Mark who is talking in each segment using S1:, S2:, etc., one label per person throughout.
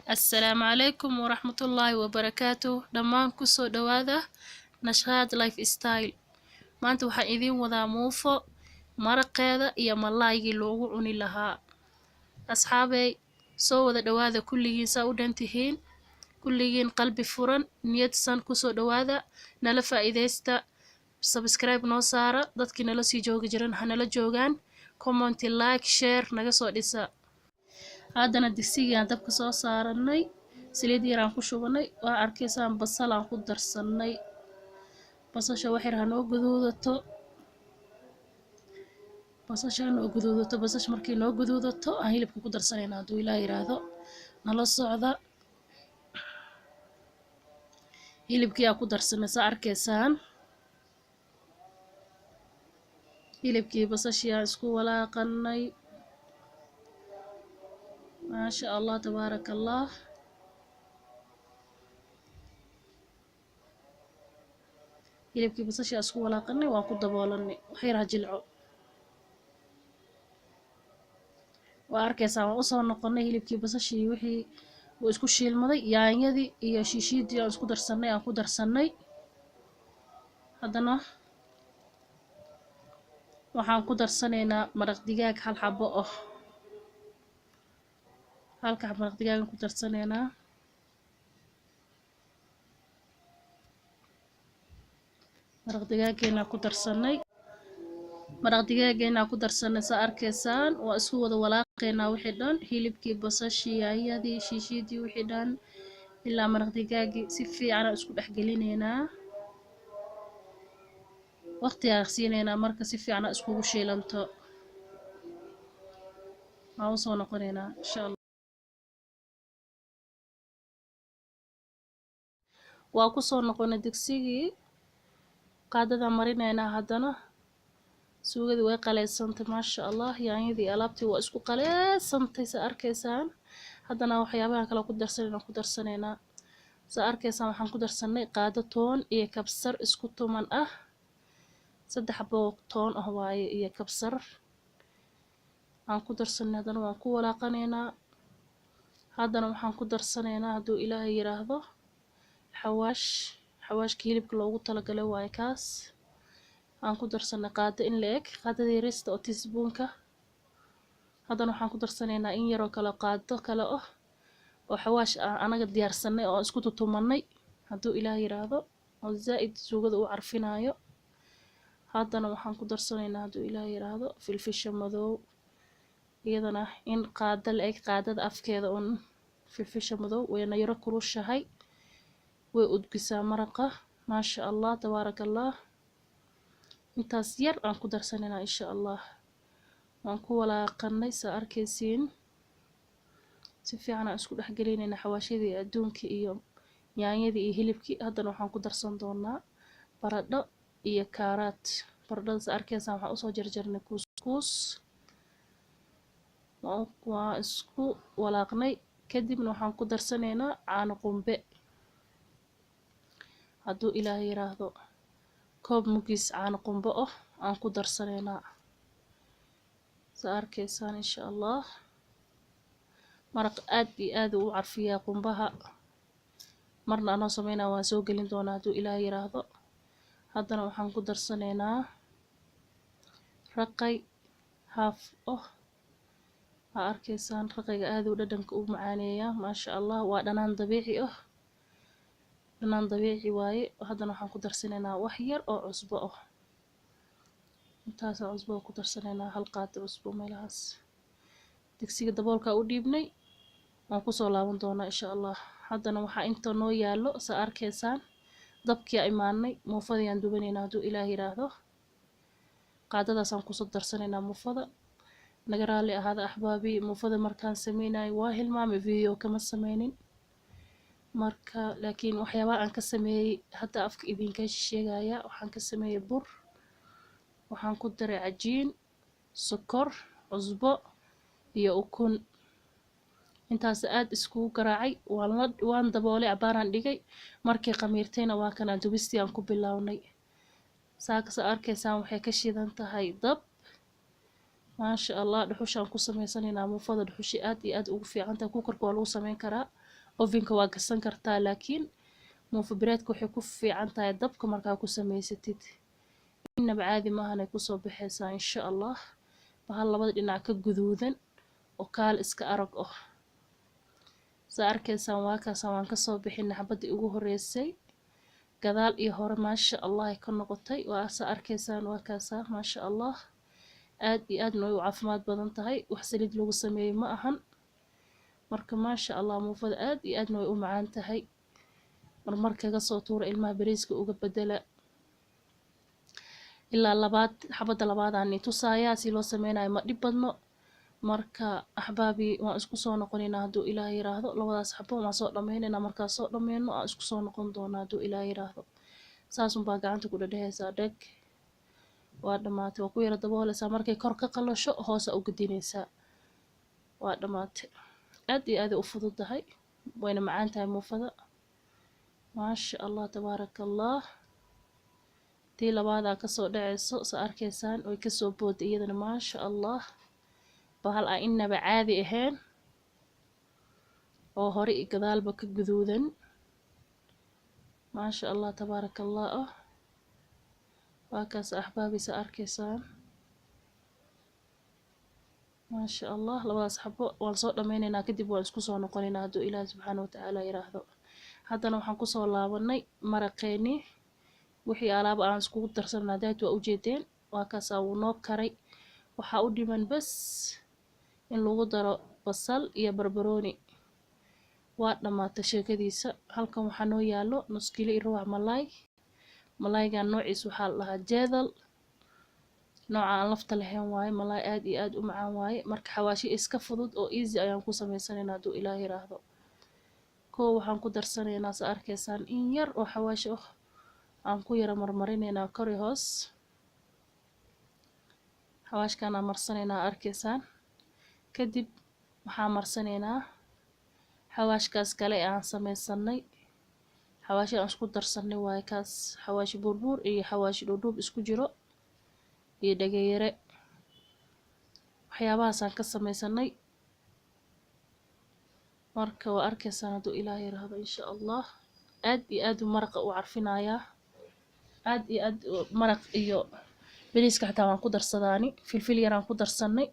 S1: السلام عليكم ورحمة الله وبركاته دمان كسو دوادا نشاط لايف ستايل maanta waxaan idiin wadaa muufo maraqeeda iyo malaaygi loogu cuni lahaa asxaabey soo wada dhawaada kulligiin saa u dhantihiin kulligiin qalbi furan niyadsan kusoo dhawaada nala faa'iideysta subscribe noo saara dadkii nala sii joogi jiran hanala joogaan comment like share naga soo dhisa haddana digsigaan dabka soo saaranay saliid yaraan ku shubanay waa arkaysaan basal aan ku darsanay basasha wax yar hanoo guduudato basasha markii noo guduudato aan hilibka ku darsanayna hadduu ilaa yiraahdo nala socda hilibkii aan ku darsanay saa arkaysaan hilibkii basashii aan isku walaaqanay maasha allah tabaaraka allah hilibkii basashii aan isku walaaqanay waan ku daboolanay wax yar ha jilco waa arkaysaan waan usoo noqonay hilibkii basashii wixii uu isku shiilmaday yaanyadii iyo shiishiidii aan isku darsanay aan ku darsanay haddana waxaan ku darsanaynaa maraq digaag hal xabo oh halka maraq digaagan ku darsanaynaa maraq digaageena ku darsanay saa arkaysaan waa isku wada walaaqaynaa wixii dhan hilibkii basashii yaanyadii shiishiidii wixii dhan ilaa maraq digaagii si fiican isku dhex gelinaynaa waqti aan siinaynaa marka si fiican iskugu shiilanto waan u soo noqonaynaa insha allah waa ku soo noqonay digsigii qaadada marinaynaa haddana suugadii way qaleysantay maasha allah yaanyadii alaabtii waa isku qaleysantay saa arkaysaan haddana waxyaabaha kale ku darsanaynaa saa arkaysaan waxaan ku darsanay qaado toon iyo kabsar isku tuman ah 3 xabo toon ah waaye iyo kabsar aan ku darsanay haddana waan ku walaaqanaynaa haddana waxaan ku darsanaynaa hadduu ilaahay yiraahdo xawaashka hilibka loogu talagalay waaye kaas aan ku darsanay qaado in la eg qaadadii yarista oo teaspoonka haddana waxaan ku darsanaynaa in yaroo kale qaado kale oo xawaash aan anaga diyaarsanay oo isku tutumanay hadduu ilaahay yiraahdo oo zaa'id suugada u carfinayo haddana waxaan ku darsanaynaa hadduu ilaahay yiraahdo filfisha madow iyadana in qaado la eg qaadada afkeeda un filfisha madow wayna yaro kulushahay way udgisaa maraqa maasha allah tabaaraka allah intaas yar aan ku darsanaynaa insha allah waan ku walaaqanay saa arkaysiin si fiican aan isku dhex gelinaynaa xawaashadii adduunkii iyo yaanyadii iyo hilibkii haddana waxaan ku darsan doonaa baradho iyo kaaraad baradhada saa arkaysaan waxaan usoo jarjarnay kuuskuus waa isku walaaqnay kadibna waxaan ku darsanaynaa caano qumbe hadduu ilaahay yiraahdo koob mugiis caano qumbe oh aan ku darsanaynaa saa arkaysaan insha allah maraq aad iyo aad u carfiyaa qumbaha marna anoo sameynaa waan soo gelin doonaa hadduu ilaahay yiraahdo haddana waxaan ku darsanaynaa raqay haaf oh aa arkaysaan raqayga aad u dhadhanka u macaaneeyaa maasha allah waa dhanaan dabiici oh dhanaan dabiici waaye haddana waxaan ku darsanaynaa wax yar oo cusbo oh intaasaan cusbo ku darsanaynaa hal qaado cusbo meelahaas digsiga daboolka u dhiibnay waan kusoo laaban doonaa insha allah haddana waxaa inta noo yaallo saa arkaysaan dabkii imaanay muufadii aan dubanaynaa hadduu ilaah yiraahdo qaadadaasaan kusoo darsanaynaa muufada naga raali ahaada axbaabii muufada markaan sameynayo waa hilmaamay video kama sameynin marka laakiin waxyaabaha aan ka sameeyey hadda afka idinka sheegaya waxaan ka sameeyey bur waxaan ku daray cajiin sokor cusbo iyo ukun intaas aad iskugu garaacay waan daboolay abaaraan dhigay markii qamiirtayna waa kanaan dubistii aan ku bilownay saaka arkaysaan waxay ka shidan tahay dab maasha allah dhuxushaan ku sameysanaynaa muufada dhuxushi aad iyo aad ugu fiican tahay kukarka waa lagu sameyn karaa ovenka waa gasan kartaa laakiin muufa bireedka waxay ku fiican tahay dabka markaa ku samaysatid inaba caadi maahanay kusoo baxaysaa insha allah bahal labada dhinac ka guduudan oo kaal iska arag oh saa arkaysaan waa kaasaan waan kasoo bixinay xabadii ugu horeysay gadaal iyo hore maasha allah ay ka noqotay waa saa arkaysaan waa kaasaa maasha allah aad iyo aadna way u caafimaad badan tahay wax saliid lagu sameeyey ma ahan marka maasha allah muufada aad iyo aadna way u macaan tahay marmar kaga soo tuura ilmaha bariiska uga bedela ilaa xabada labaadaan tusayaa si loo sameynayo ma dhib badno marka axbaabi waan isku soo noqonaynaa hadduu ilaah yiraahdo labadaas xabo waan soo dhammaynaynaa markaa soo dhammayno aan isku soo noqon doonaa hadduu ilaah yiraahdo saasunbaa gacanta ku dhadhehaysaa dheg waa dhammaatay waa ku yara daboolaysaa markay kor ka qalasho hoosa u gedinaysaa waa dhammaatay aad iyo aad u fududahay wayna macaan tahay muufada maasha allah tabaaraka allah tii labaadaa kasoo dhacayso sa arkaysaan way kasoo booday iyadana maasha allah bahal aan inaba caadi ahayn oo hore iyo gadaalba ka guduudan maasha allah tabaaraka allah oh waa kaas axbaabi sa arkaysaan maasha allah labadaas xabo waan soo dhammaynaynaa kadib waan isku soo noqonaynaa hadduu ilaahi subxaana watacaala yiraahdo haddana waxaan kusoo laabanay maraqeeni wixii alaaba aan iskugu darsanaa daad waa ujeedeen waa kaasaa wuu noo karay waxaa u dhiman bas in lagu daro basal iyo barbarooni waa dhammaatay sheekadiisa halkan waxaa noo yaalo nus kiilo iyo rubac malaaygan noociis waxaa la dhahaa jeedal nooca aan lafta lahayn waaye malaay aad iyo aad u macaan waaye marka xawaashi iska fudud oo easy ayaan ku samaysanaynaa hadduu ilaah yiraahdo koo waxaan ku darsanaynaa sa arkaysaan in yar oo xawaashi ah aan ku yara marmarinaynaa kor iyo hoos xawaashkaan aan marsanaynaa arkaysaan kadib waxaan marsanaynaa xawaashkaas kale ee aan samaysanay xawaashi aan isku darsanay waaye kaas xawaashi buurbuur iyo xawaashi dhuudhuub isku jiro iyo dhagayare waxyaabahaasaan ka samaysanay marka waa arkaysaan hadduu ilaah yiraahdo insha allah aad iyo aad u maraqa u carfinayaa aad iyo aad maraq iyo bariiska xataa waan ku darsadaani filfil yaraan ku darsanay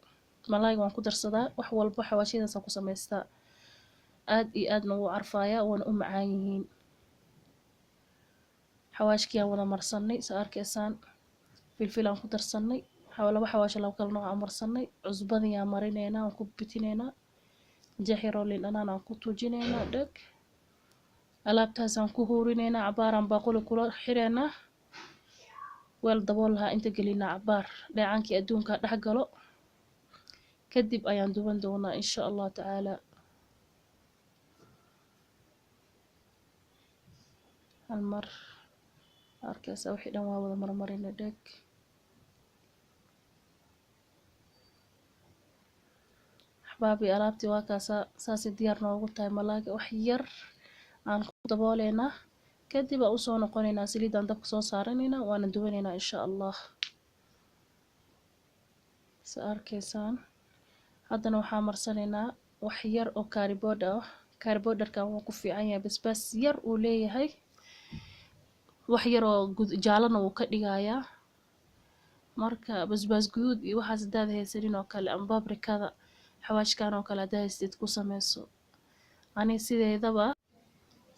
S1: malaayga waan ku darsadaa wax walba xawaashiyadaasaan ku samaystaa aad iyo aadna wuu carfayaa waana u macaan yihiin xawaashkiyaan wada marsanay sa arkaysaan filfil aan ku darsanay laba xawaash laba kala nooc aan marsanay cusbadiyaan marinaynaa aan ku bitinaynaa jeexiroo liin dhanaan aan ku tuujinaynaa dheg alaabtaasaan ku huurinaynaa cabaaraan baaquli kula xireynaa weel dabool lahaa inta gelinaa cabaar dheecaankii adduunka dhex galo kadib ayaan duban doonaa insha allah tacaala hal mar arkaysaa wixii dhan waa wada marmarina dheg axbaabi alaabtii waa kaasaa saasay diyaar noogu tahay malaaga wax yar aan ku dabooleynaa kadib aan usoo noqonaynaa saliidaan dabka soo saaranaynaa waana dubanaynaa insha allah sa arkaysaan haddana waxaa marsanaynaa wax yar oo kaariboodha ah kaariboodarkan wuu ku fiican yahay basbaas yar uu leeyahay wax yar oo jaalana wuu ka dhigayaa marka basbaas guduud iyo waxaas hadaad haysanin oo kale ama babrikada xawaashkan oo kale hadaad haystid ku samayso ani sideedaba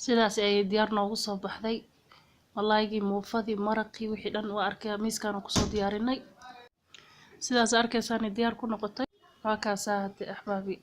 S1: sidaas ayay diyaar noogu soo baxday malaygii muufadii maraqii wixii dhan waa arkaya miiskaan kusoo diyaarinay sidaas arkaysaan diyaar ku noqotay waa kaasaa hadda axbaabi